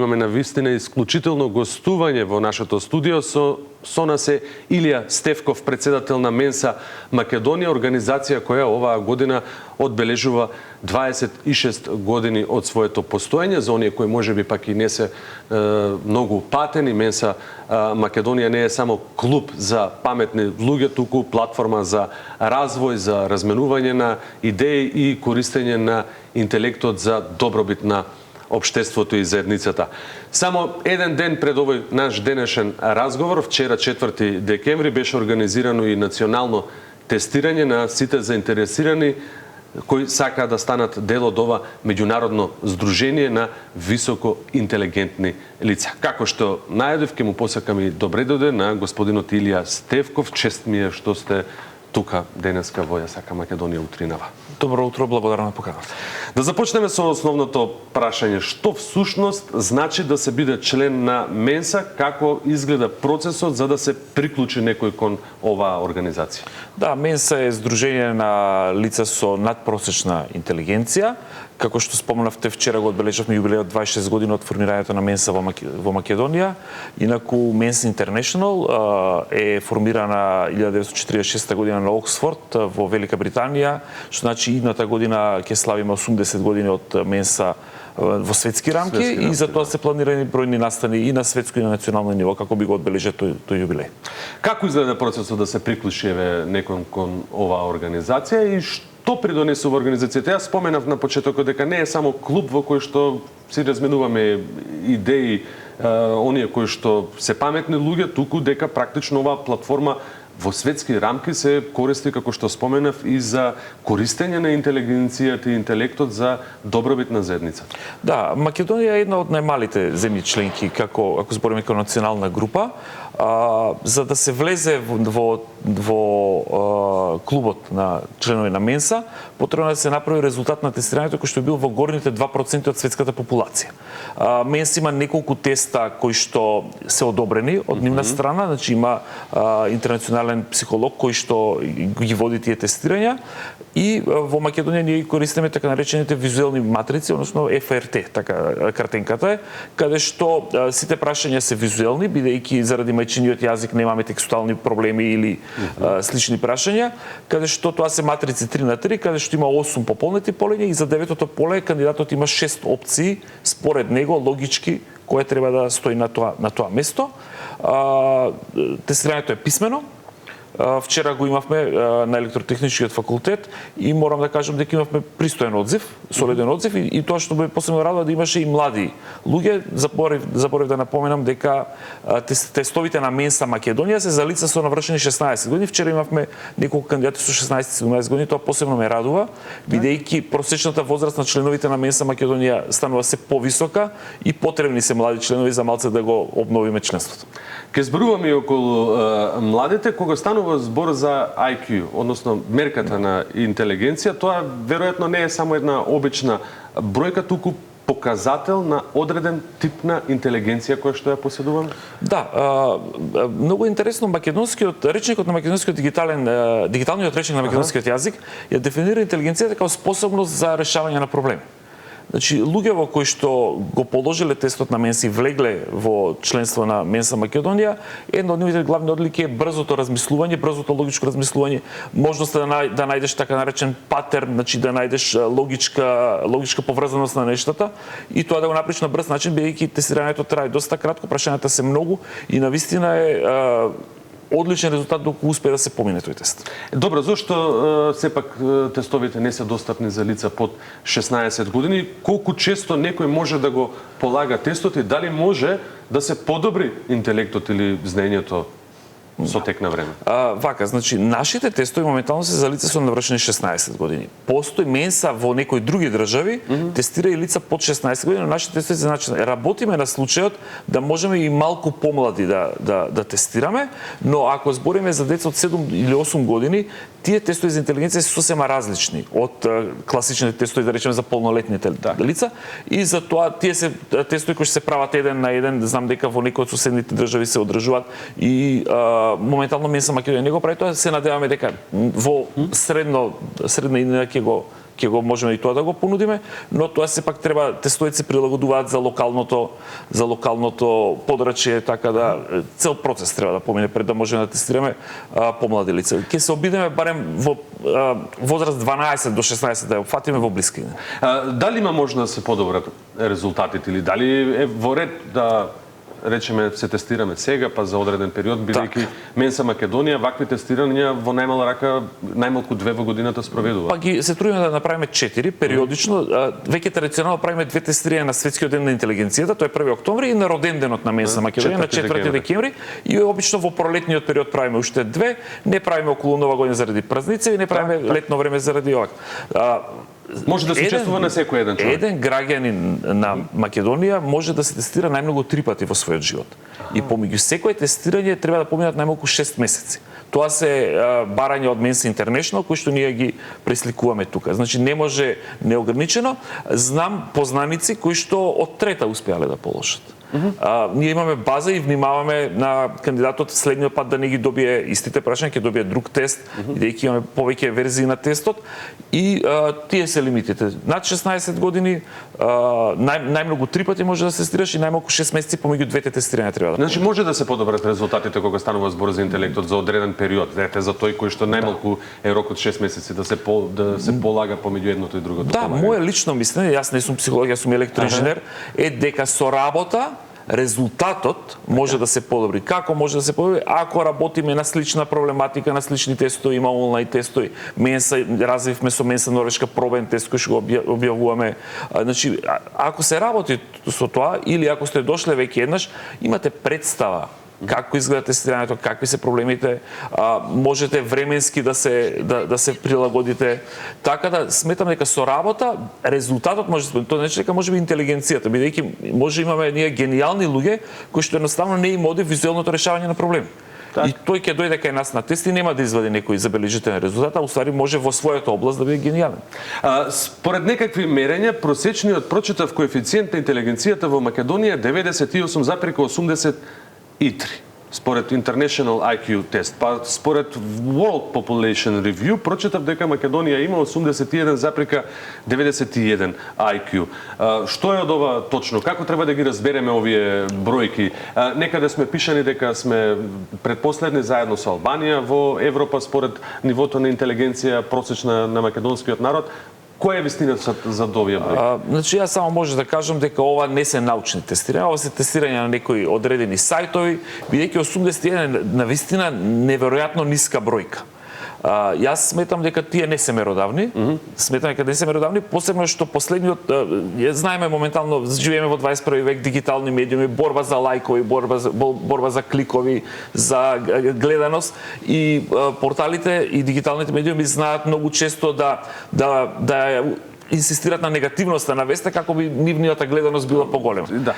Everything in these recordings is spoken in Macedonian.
Имаме навистина исклучително гостување во нашето студио. Со нас е Илија Стевков, председател на Менса Македонија, организација која оваа година одбележува 26 години од своето постоење. За оние кои можеби пак и не се многу патени, Менса Македонија не е само клуб за паметни луѓе, туку платформа за развој, за разменување на идеи и користење на интелектот за добробит на општеството и заедницата. Само еден ден пред овој наш денешен разговор, вчера 4 декември, беше организирано и национално тестирање на сите заинтересирани кои сакаат да станат дел од ова меѓународно здружение на високо интелигентни лица. Како што најдов, ќе му посакам и добре дојде на господинот Илија Стевков. Чест ми е што сте тука денеска во Јасака Македонија утринава. Добро утро, благодарам на поканата. Да започнеме со основното прашање. Што всушност значи да се биде член на Менса? Како изгледа процесот за да се приклучи некој кон оваа организација? Да, Менса е здружение на лица со надпросечна интелигенција. Како што спомнавте, вчера го одбележавме јубилејот 26 години од формирањето на Менса во Македонија. Инаку Men's International е формирана 1946 година на Оксфорд во Велика Британија, што значи идната година ќе славиме 80 години од Менса во светски рамки и затоа се планирани бројни настани и на светско и на национално ниво како би го одбележал тој јубилеј. Како изгледа процесот да се приклучи некој кон оваа организација и што придонесува организацијата? Јас споменав на почетокот дека не е само клуб во кој што си разменуваме идеи, оние кои што се паметни луѓе, туку дека практично оваа платформа во светски рамки се користи, како што споменав, и за користење на интелигенцијата и интелектот за добробит на заедницата. Да, Македонија е една од најмалите земји членки, ако збориме како национална група. За да се влезе во клубот на членови на Менса, потребно да се направи резултат на тестирањето кој што бил во горните 2% од светската популација. Менса има неколку теста кои што се одобрени од нивна страна, значи има интернационален психолог кој што ги води тие тестирања и во Македонија ние користиме така наречените визуелни матрици, односно ФРТ, така картенката е, каде што сите прашања се визуелни, бидејќи заради мајчиниот јазик немаме текстуални проблеми или слични прашања, каде што тоа се матрици 3×3, каде што има 8 пополнети полења и за 9-то поле кандидатот има 6 опции според него логички која треба да стои на тоа место. Тестирањето е писмено. Вчера го имавме на електротехничкиот факултет и морам да кажам дека имавме пристоен одзив, солиден одзив и тоа што ме посебно радува да имаше и млади луѓе. Заборев да напоменам дека тестовите на Менса Македонија се за лица со навршени 16 години. Вчера имавме неколку кандидати со 16-17 години, тоа посебно ме радува, бидејќи просечната возраст на членовите на Менса Македонија станува се повисока и потребни се млади членови за малце да го обновиме членството. Ке зборуваме и околу младите, кога станува збор за IQ, односно мерката на интелигенција, тоа веројатно не е само една обична бројка, туку показател на одреден тип на интелигенција која што ја поседуваме? Да, многу интересно, речникот на македонскиот дигиталниот речник на македонскиот јазик ја дефинира интелигенцијата како способност за решавање на проблеми. Значи, луѓе во кои што го положиле тестот на Менса и влегле во членство на Менса Македонија, една од нивните главни одлики е брзото размислување, брзото логичко размислување, можноста да најдеш така наречен патерн, значи да најдеш логичка поврзаност на нештата и тоа да го направиш на брз начин, бидејќи тестирањето трае доста кратко, прашањата се многу и навистина е одличен резултат доколку успее да се помине тој тест. Добро, зошто сепак тестовите не се достапни за лица под 16 години? Колку често некој може да го полага тестот и дали може да се подобри интелектот или знаењето со тек на време? Вака, значи, нашите тестови моментално се за лица со навршени 16 години. Постои Менса во некои други држави, тестира и лица под 16 години, но нашите тестови значи работиме на случајот да можеме и малку помлади да тестираме, но ако збориме за деца од 7 или 8 години, тие тестови за интелигенција се сосема различни од класичните тестови, да речеме, за полнолетните лица и затоа тие се тестови кои се прават еден на еден, знам дека во некои од соседните држави се одржуваат и моментално Менса Македонија не го прави тоа, се надеваме дека во средна иднина ќе ќе го можеме и тоа да го понудиме, но тоа сепак треба тестоите се прилагодуваат за локалното подрачје, така да цел процес треба да помине пред да можеме да тестираме помлади лица. Ќе се обидеме барем во возраст 12 до 16 да ја опфатиме во блискина. Дали има можност да се подобрат резултатите или дали е во ред да речеме се тестираме сега па за одреден период, бидејќи Менса Македонија вакви тестирања во најмала рака најмалку 2 во годината спроведува? Па ги се трудиме да направиме 4 периодично. Веќе традиционално правиме 2 тестирања на Светскиот ден на интелигенцијата, тој е 1 октомври, и на роденденот на Менса Македонија на 4 декември, и обично во пролетниот период правиме уште 2, не правиме околу Нова година заради празници и не правиме летно време заради овак. Може да се учествува на секој еден човек. Еден граѓанин на Македонија може да се тестира најмногу 3 пати во својот живот. И помеѓу секое тестирање треба да поминат најмалку 6 месеци. Тоа се барања од Mensa International, кои што ние ги пресликуваме тука. Значи не може неограничено. Знам познаници кои што од трета успеале да положат. Ние имаме база и внимаваме на кандидатот следниот пат да не ги добие истите прашања, ќе добие друг тест, бидејќи имаме повеќе верзии на тестот, и тие се лимитите. Над 16 години најмногу 3 пати може да се тестираш и најмалку 6 месеци помеѓу двете тестирања треба да. Значи може да се подобрат резултатите кога станува збор за интелектот за одреден период, за тој кој што најмалку е рокот 6 месеци да се полага помеѓу едното и другото. Да, мое лично мислење, јас не сум психолог, јас сум електроинженер, е дека со работа резултатот може да се подобри. Како може да се подобри? Ако работиме на слична проблематика, на слични тестови, има онлайн тестови. Развивме со Менса Норвешка пробен тест кој што го објавуваме. Значи, ако се работи со тоа, или ако сте дошле веќе еднаш, имате представа како изгледа тестирањето, какви се проблемите, можете временски да се прилагодите. Така да сметам дека со работа резултатот може да се, тоа не значи дека можеби интелигенцијата, бидејќи може имаме ние гениални луѓе кои што едноставно не им оди визуелното решавање на проблеми. И тој ќе дојде кај нас на тест и нема да извади некој забележителен резултат, а уствари може во својата област да биде гениален. Според некакви мерења, просечниот прочитав коефициент на интелигенцијата во Македонија е 98,83. Според International IQ тест, па според World Population Review прочитав дека Македонија има 81,91 IQ. Што е од ова точно? Како треба да ги разбереме овие бројки? Некаде сме пишани дека сме предпоследни заедно со Албанија во Европа според нивото на интелигенција просечна на македонскиот народ. Која е вистината за овие бројки? Значи, јас само може да кажам дека ова не се научни тестирања, ова се тестирања на некои одредени сајтови, бидејќи 81 на вистина неверојатно ниска бројка. Јас сметам дека тие не се меродавни, сметам дека не се меродавни, посебно што последниот, знаеме моментално, живееме во 21 век, дигитални медиуми, борба за лајкови, борба за кликови, за гледаност, и порталите и дигиталните медиуми знаат многу често да инсистират на негативноста на веста како би нивниот гледаност била поголема. Да.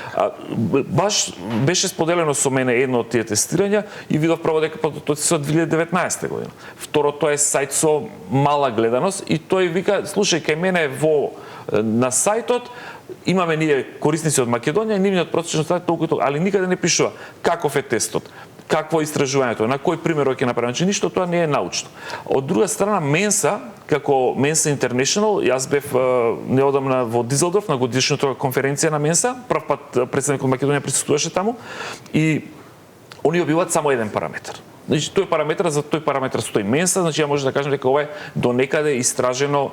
Баш беше споделено со мене едно од тие тестирања и видов прво дека тоа се од 2019 година. Второ, тоа е сајт со мала гледаност и тој вика, слушај, кај мене на сајтот имаме ние корисници од Македонија, нивниот просечен стат толку, али никаде не пишува каков е тестот, какво е истражувањето, на кој примерок е направено, значи ништо тоа не е научно. Од друга страна, Менса, како Mensa International, јас бев неодамна во Дизелдорф на годишната конференција на Менса, прв пат претседникот Македонија присуствуваше таму, и они објавуваат само еден параметар. Значи, тој параметар, за тој параметар стои Менса, значи ја може да кажам дека ова е до некаде истражено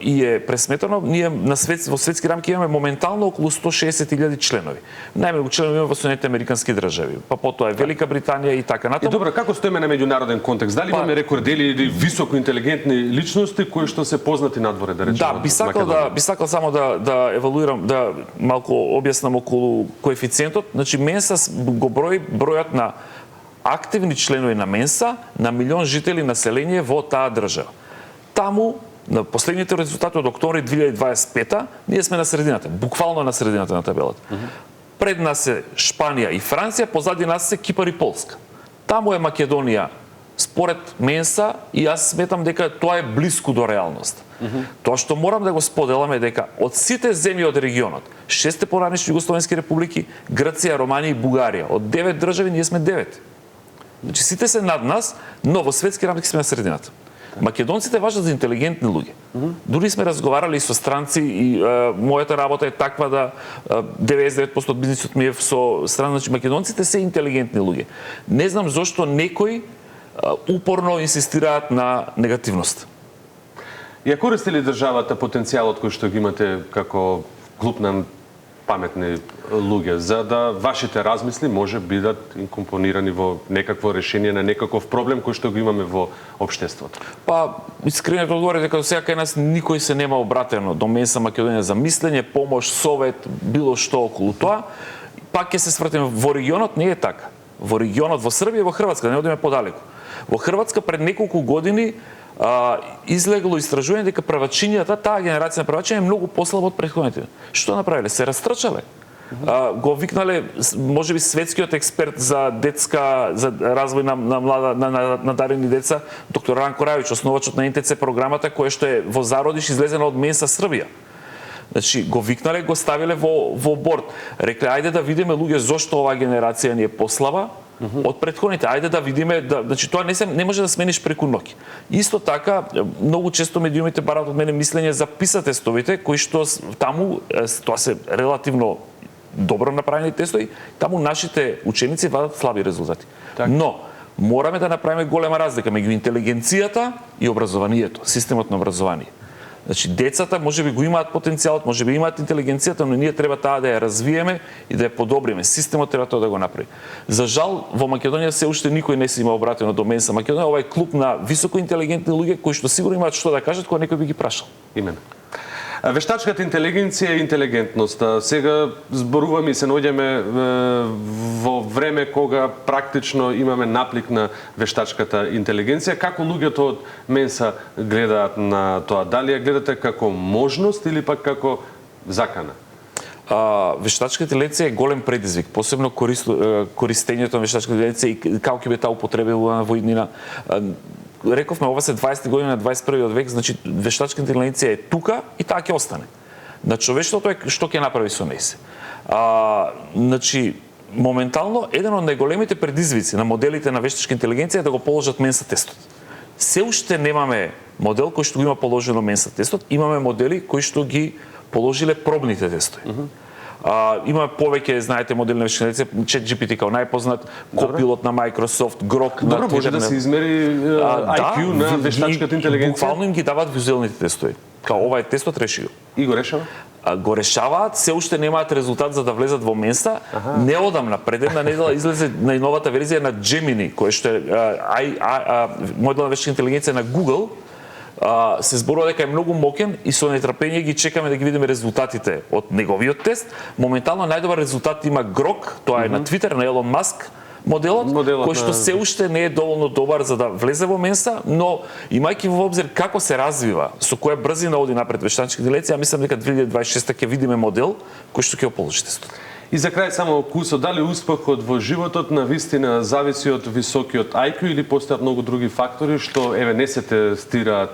и е пресметано. Ние во светски рамки имаме моментално околу 160.000 членови. Најмногу членови имаме во Соединетите Американски држави, па потоа е Велика Британија и така натаму. И добро, како стоиме на меѓународен контекст? Дали имаме рекордери или високо интелигентни личности кои што се познати надворе, да речеме? Да, би сакал само да евалуирам, да малку објаснам околу коефициентот. Значи, Менса го бројот на активни членови на Менса на милион жители население во таа држава. Таму, на последните резултати од октомври 2025, ние сме на средината, буквално на средината на табелата. Пред нас е Шпанија и Франција, позади нас се Кипар и Полска. Таму е Македонија, според Менса, и јас сметам дека тоа е блиску до реалност. Тоа што морам да го споделам е дека од сите земји од регионот, 6 поранешни југословенски републики, Грција, Романија и Бугарија, од 9 држави ние сме 9. Значи, сите се над нас, но во светски рамки сме на средината. Македонците важат за интелигентни луѓе. Дури сме разговарали со странци и мојата работа е таква да 99% од бизнисот ми е со страна, значи македонците се интелигентни луѓе. Не знам зошто некои упорно инсистираат на негативност. Ја користи ли државата потенцијалот кој што ги имате како клуб на паметни луѓе, за да вашите размисли може бидат инкомпонирани во некакво решение на некаков проблем кој што го имаме во општеството? Па, искрениот одговор е дека до сега кај нас никој се нема обратено до Менса Македонија за мислење, помош, совет, било што околу тоа. Пак ќе се свртиме во регионот, не е така. Во регионот, во Србија и во Хрватска, да не одиме подалеку. Во Хрватска пред неколку години излегло истражување дека правачињата, таа генерација на правачиња е многу послаба од претходните. Што направиле? Се растрчале. Го викнале можеби светскиот експерт за развој на надарени деца, доктор Ранко Рајович, основачот на НТЦ програмата која што е во зародиш излезена од Менса Србија. Значи го викнале, го ставиле во борд. Рекле ајде да видиме луѓе зошто оваа генерација ни е послаба од претходните. Ајде да видиме, значи тоа не може да смениш преку ноќ. Исто така, многу често медиумите бараат од мене мислење за PISA тестовите, кои што таму тоа се релативно добро направени тестови, таму нашите ученици вадат слаби резултати. Так. Но мораме да направиме голема разлика меѓу интелигенцијата и образованието, системот на образование. Значи, децата можеби го имаат потенцијалот, можеби имаат интелигенцијата, но ние треба таа да ја развиеме и да ја подобриме. Системот треба тоа да го направи. За жал, во Македонија се уште никој не се има обратено до Менса Македонија, ова е клуб на високо интелигентни луѓе кои што сигурно имаат што да кажат кога некој би ги прашал. Именно. Вештачката интелигенција и интелигентност. Сега зборуваме и се наоѓаме во време кога практично имаме наплик на вештачката интелигенција. Како луѓето од Менса гледаат на тоа? Дали ја гледате како можност или пак како закана? Вештачката интелигенција е голем предизвик, посебно користењето на вештачката интелигенција и како ќе биде таа употребена во иднина. Рековме, ова се 20 години на 21 век, значи вештачката интелигенција е тука и таа ќе остане. На човештвото е што ќе направи со нејсе. Значи, моментално, еден од најголемите предизвици на моделите на вештачка интелигенција е да го положат Менса тестот. Се уште немаме модел кој што го има положено Менса тестот, имаме модели кои што ги положиле пробните тестови. Има повеќе, знаете, модели на вештачка интелигенција, ChatGPT као најпознат, Copilot на Microsoft, Grok на Twitter. Може да се измери IQ на вештачката интелигенција. Буквално им ги даваат визуелните тестови. Као ова е тестот, реши го. И го решава? Го решаваат, се уште немаат резултат за да влезат во Менса. Неодамна, пред една недела излезе најновата верзија на Gemini, кој што е модел на вештачка интелигенција на Google. Се зборува дека е многу моќен и со нетрпение ги чекаме да ги видиме резултатите од неговиот тест. Моментално најдобар резултат има Grok, тоа е на Twitter, на Елон Маск моделот кој што се уште не е доволно добар за да влезе во Менса, но имајќи во обзир како се развива, со која брзина оди напред вештачката интелигенција, мислам дека 2026 ќе видиме модел кој што ќе го положи тестот. И за крај само кусо, дали успехот во животот на вистина зависи од високиот IQ или постојат многу други фактори што не се тестираат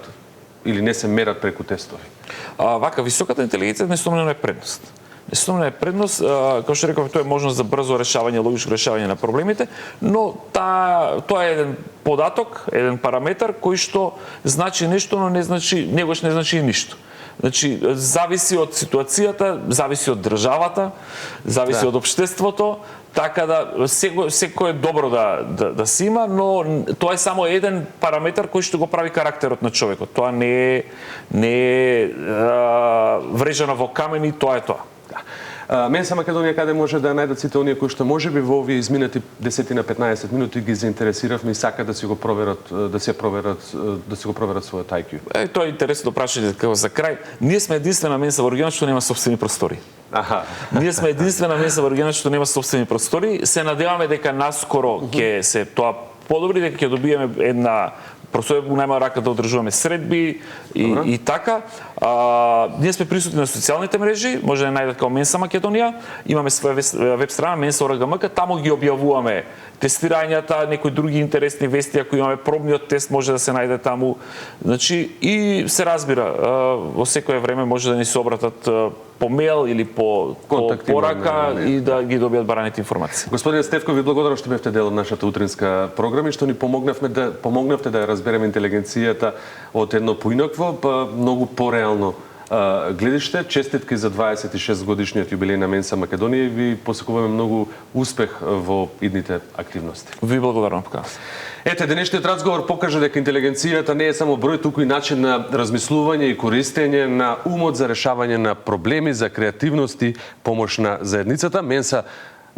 или не се мерат преку тестови? Вака, високата интелигенција несомнено е предност. Несомнено е предност, како што реков, тоа е можност за брзо решавање, логичко решавање на проблемите, но тоа е еден податок, еден параметар кој што значи нешто, но негош не значи ништо. Значи, зависи од ситуацијата, зависи од државата, зависи од општеството, така да секој е добро да се има, но тоа е само еден параметар кој што го прави карактерот на човекот. Тоа не е врежано во камени, тоа е тоа. Менса Македонија каде може да најдат сите оние кои што можеби во овие изминати 10-15 минути ги заинтересиравме и сака да си го проверат својот IQ. Тоа е интересно прашање за крај. Ние сме единствена Менса во регионот што нема собствени простори. Ние сме единствена Менса во регионот што нема собствени простори. Се надеваме дека наскоро ќе се тоа подобри, дека ќе добиеме една простор, најмала рака да одржуваме средби и така. Ние сме присутни на социјалните мрежи, може да најдат као Менса Македонија, имаме своја веб страна mensa.org, таму ги објавуваме тестирањата, некои други интересни вести, ако имаме пробниот тест може да се најде таму. Значи и се разбира, во секое време може да ни се обратат по мејл или по Контакти, порака не. и да ги добијат бараните информации. Господине Стефков, ви благодарам што бевте дел од нашата утринска програма и што ни помогнавте да ја разбереме интелигенцијата од едно поинакво, многу пореално гледиште. Честитки за 26 годишниот јубилеј на Менса Македонија и ви посакуваме многу успех во идните активности. Ви благодарам показ. Ете, денешниот разговор покажа дека интелигенцијата не е само број, туку и начин на размислување и користење на умот за решавање на проблеми, за креативност и помош на заедницата. Менса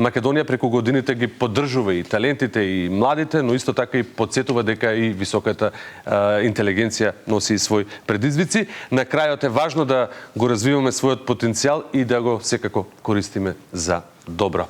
Македонија преку годините ги поддржува и талентите и младите, но исто така и подсетува дека и високата интелигенција носи и свој предизвици. На крајот е важно да го развиваме својот потенцијал и да го секако користиме за добро.